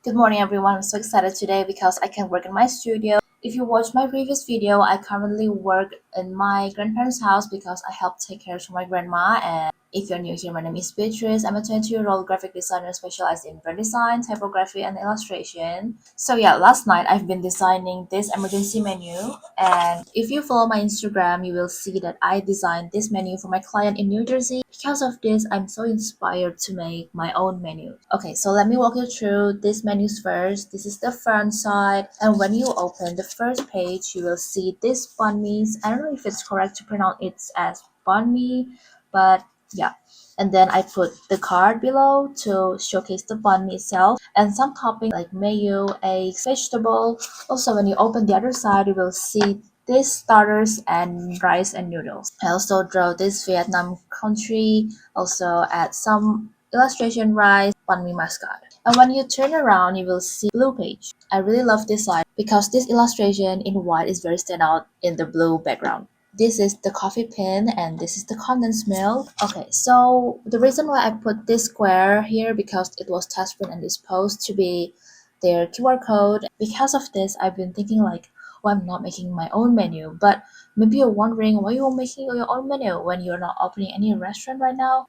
Good morning, everyone. I'm so excited today because I can work in my studio. If you watched my previous video, I currently work in my grandparents' house because I help take care of my grandma. And if you're new here, my name is Beatrice. I'm a 20-year-old graphic designer specialized in brand design, typography, and illustration. So yeah, last night I've been designing this emergency menu. And if you follow my Instagram, you will see that I designed this menu for my client in New Jersey. Because of this, I'm so inspired to make my own menu. Okay, so let me walk you through these menus first. This is the front side, and when you open the first page, you will see this banh mi. I don't know if it's correct to pronounce it as banh mi, but yeah. And then I put the card below to showcase the banh mi itself and some toppings like mayo, eggs, vegetable. Also, when you open the other side, you will see these starters and rice and noodles. I also draw this Vietnam country, also add some illustration rice, banh mi mascot. And when you turn around, you will see blue page. I really love this side because this illustration in white is very stand out in the blue background. This is the coffee pin and this is the condensed milk. Okay, so the reason why I put this square here because it was test print and it's supposed to be their QR code. Because of this, I've been thinking like, oh, I'm not making my own menu. But maybe you're wondering why you're making your own menu when you're not opening any restaurant right now.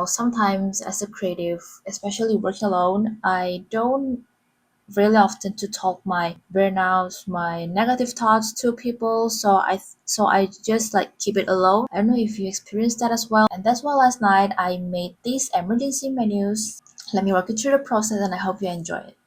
Sometimes as a creative, especially working alone, I don't really often to talk my burnouts, my negative thoughts to people. So I just like keep it alone. I don't know if you experienced that as well. And that's why last night I made these emergency menus. Let me walk you through the process and I hope you enjoy it.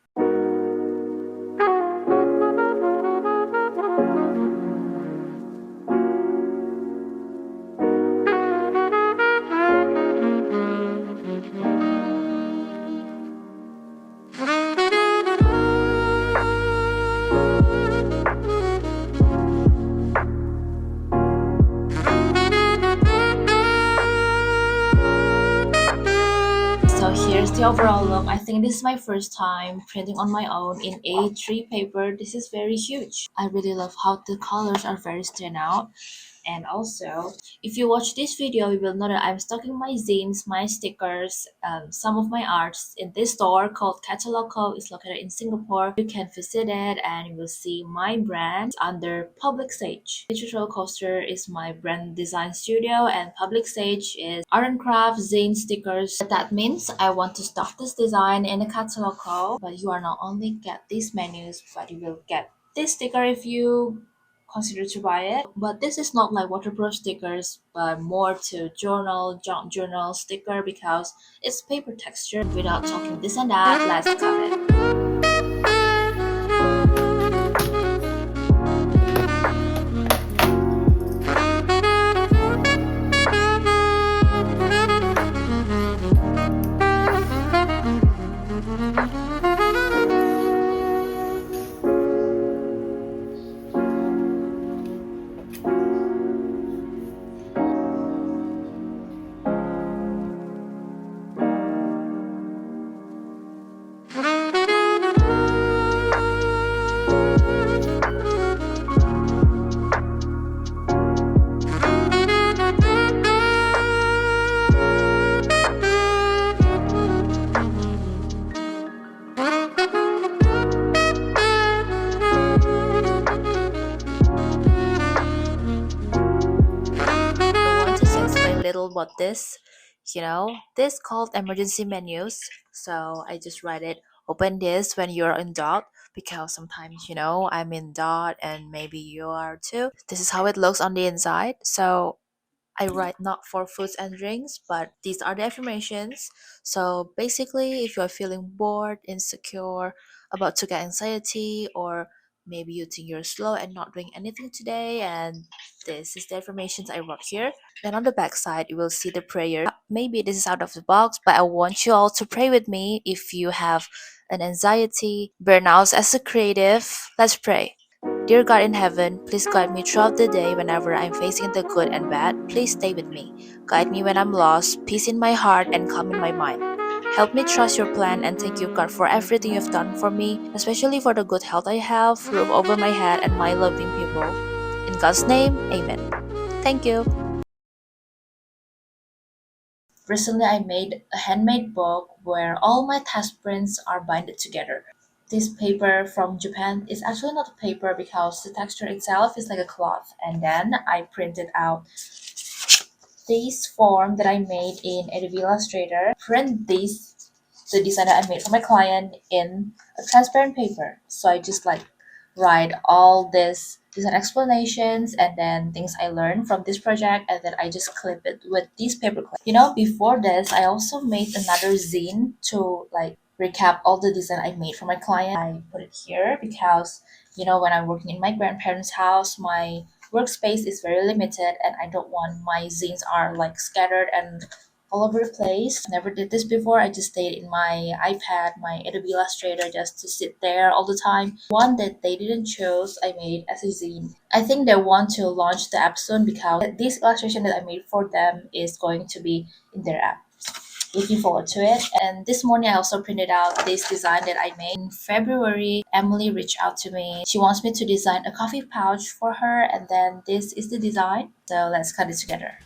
So here's the overall look. I think this is my first time printing on my own in A3 paper. This is very huge. I really love how the colors are very stand out. And also, if you watch this video, you will know that I'm stocking my zines, my stickers, some of my arts in this store called Cataloco. It's located in Singapore. You can visit it and you will see my brand under Public Sage. Digital Coaster is my brand design studio and Public Sage is art and craft, zine, stickers. That means I want to stock this design in the Cataloco, but you are not only get these menus, but you will get this sticker if you consider to buy it. But this is not like waterproof stickers, but more to journal, junk journal sticker because it's paper texture. Without talking this and that, let's cut it. I want to explain a little about this. This called emergency menus. So I just write it. Open this when you're in doubt because sometimes I'm in doubt and maybe you are too. This is how it looks on the inside. So I write not for foods and drinks, but these are the affirmations. So basically, if you're feeling bored, insecure, about to get anxiety, or maybe you think you're slow and not doing anything today, and this is the affirmations I wrote here. Then on the back side, you will see the prayer. Maybe this is out of the box, but I want you all to pray with me if you have an anxiety, burnouts as a creative. Let's pray. Dear God in heaven, please guide me throughout the day whenever I'm facing the good and bad. Please stay with me. Guide me when I'm lost, peace in my heart, and calm in my mind. Help me trust your plan and thank you, God, for everything you've done for me, especially for the good health I have, roof over my head, and my loving people. In God's name, amen. Thank you. Recently, I made a handmade book where all my test prints are binded together. this paper from Japan. It's actually not a paper because the texture itself is like a cloth. And then I printed out this form that I made in Adobe Illustrator. Print this, the design that I made for my client, in a transparent paper. So I just like write all this design explanations and then things I learned from this project, and then I just clip it with these paper clips. Before this, I also made another zine to like recap all the design I made for my client. I put it here because when I'm working in my grandparents' house, my workspace is very limited and I don't want my zines are like scattered and all over the place. Never did this before. I just stayed in my iPad, my Adobe Illustrator, just to sit there all the time. One that they didn't choose, I made as a zine. I think they want to launch the app soon because this illustration that I made for them is going to be in their app. Looking forward to it. And this morning, I also printed out this design that I made. In February, Emily reached out to me. She wants me to design a coffee pouch for her, and then this is the design. So let's cut it together.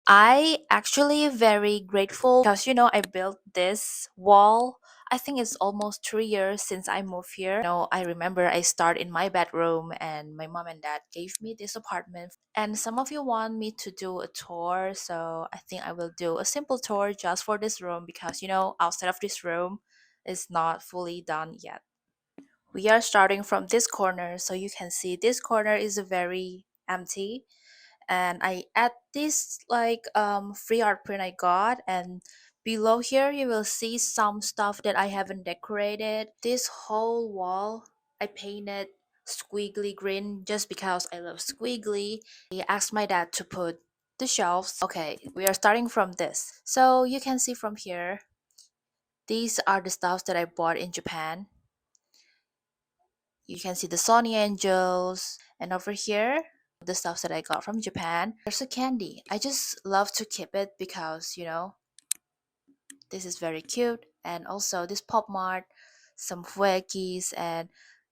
I actually very grateful because I built this wall. I think it's almost 3 years since I moved here. I remember I started in my bedroom and my mom and dad gave me this apartment. And some of you want me to do a tour, so I think I will do a simple tour just for this room because outside of this room is not fully done yet. We are starting from this corner, so you can see this corner is very empty, and I add this like free art print I got, and below here you will see some stuff that I haven't decorated. This whole wall I painted squiggly green just because I love squiggly. I asked my dad to put the shelves. Okay, we are starting from this. So you can see from here, these are the stuffs that I bought in Japan. You can see the Sony Angels, and over here, the stuffs that I got from Japan. There's a candy. I just love to keep it because, this is very cute. And also this Pop Mart, some Fuekis, and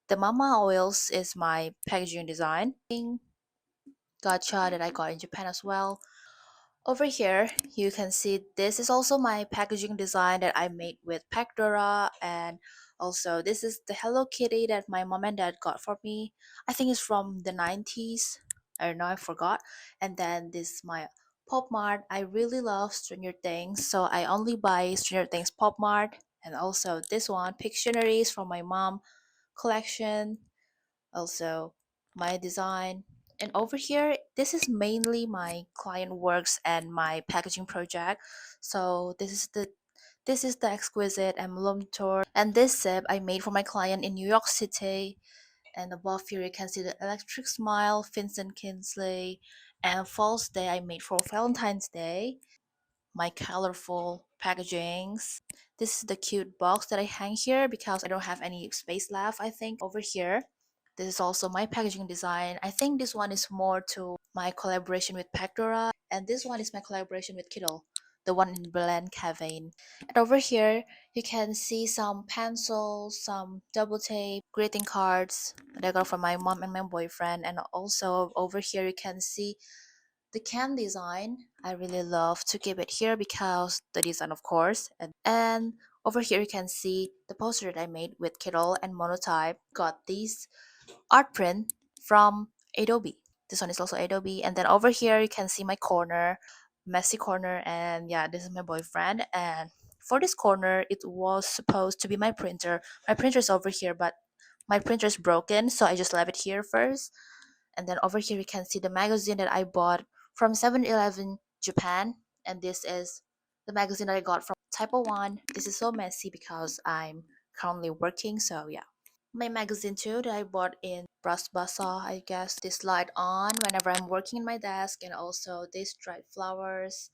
the Mama Oils is my packaging design. Gotcha that I got in Japan as well. Over here, you can see this is also my packaging design that I made with Pandora, and also this is the Hello Kitty that my mom and dad got for me. I think it's from the 90s. I don't know, I forgot. And then this my Pop Mart. I really love Stranger Things, so I only buy Stranger Things Pop Mart. And also this one, Pictionaries from my mom collection, also my design. And over here, this is mainly my client works and my packaging project. So this is the exquisite emblem tour, and this zip I made for my client in New York City. And above here you can see the electric smile, Vincent Kinsley, and false day I made for Valentine's Day. My colorful packagings. This is the cute box that I hang here because I don't have any space left, I think, over here. This is also my packaging design. I think this one is more to my collaboration with Pandora, and this one is my collaboration with Kittle, the one in Belen Cavane. And over here, you can see some pencils, some double tape, greeting cards that I got from my mom and my boyfriend. And also over here, you can see the can design. I really love to keep it here because the design, of course. And over here you can see the poster that I made with Kittle and Monotype. Got these art print from Adobe. This one is also Adobe. And then over here you can see my corner, messy corner, and yeah, this is my boyfriend. And for this corner, it was supposed to be my printer. My printer is over here, but my printer is broken, so I just left it here first. And then over here you can see the magazine that I bought from 7-Eleven Japan. And this is the magazine that I got from Typo 1. This is so messy because I'm currently working, so yeah. My magazine too that I bought in Bras Basah, I guess. This light on whenever I'm working in my desk, and also these dried flowers,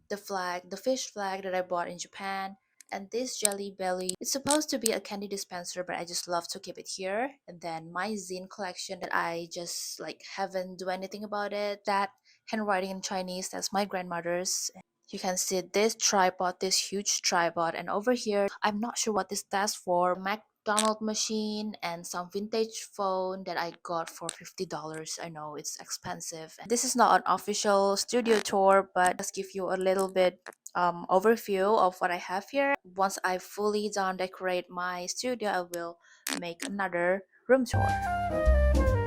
the flag, the fish flag that I bought in Japan, and this Jelly Belly. It's supposed to be a candy dispenser, but I just love to keep it here. And then my zine collection that I just like haven't do anything about it. That handwriting in Chinese, that's my grandmother's. You can see this tripod, this huge tripod, and over here, I'm not sure what this stands for. McDonald machine and some vintage phone that I got for $50. I know it's expensive. This is not an official studio tour, but just give you a little bit overview of what I have here. Once I fully done decorate my studio, I will make another room tour.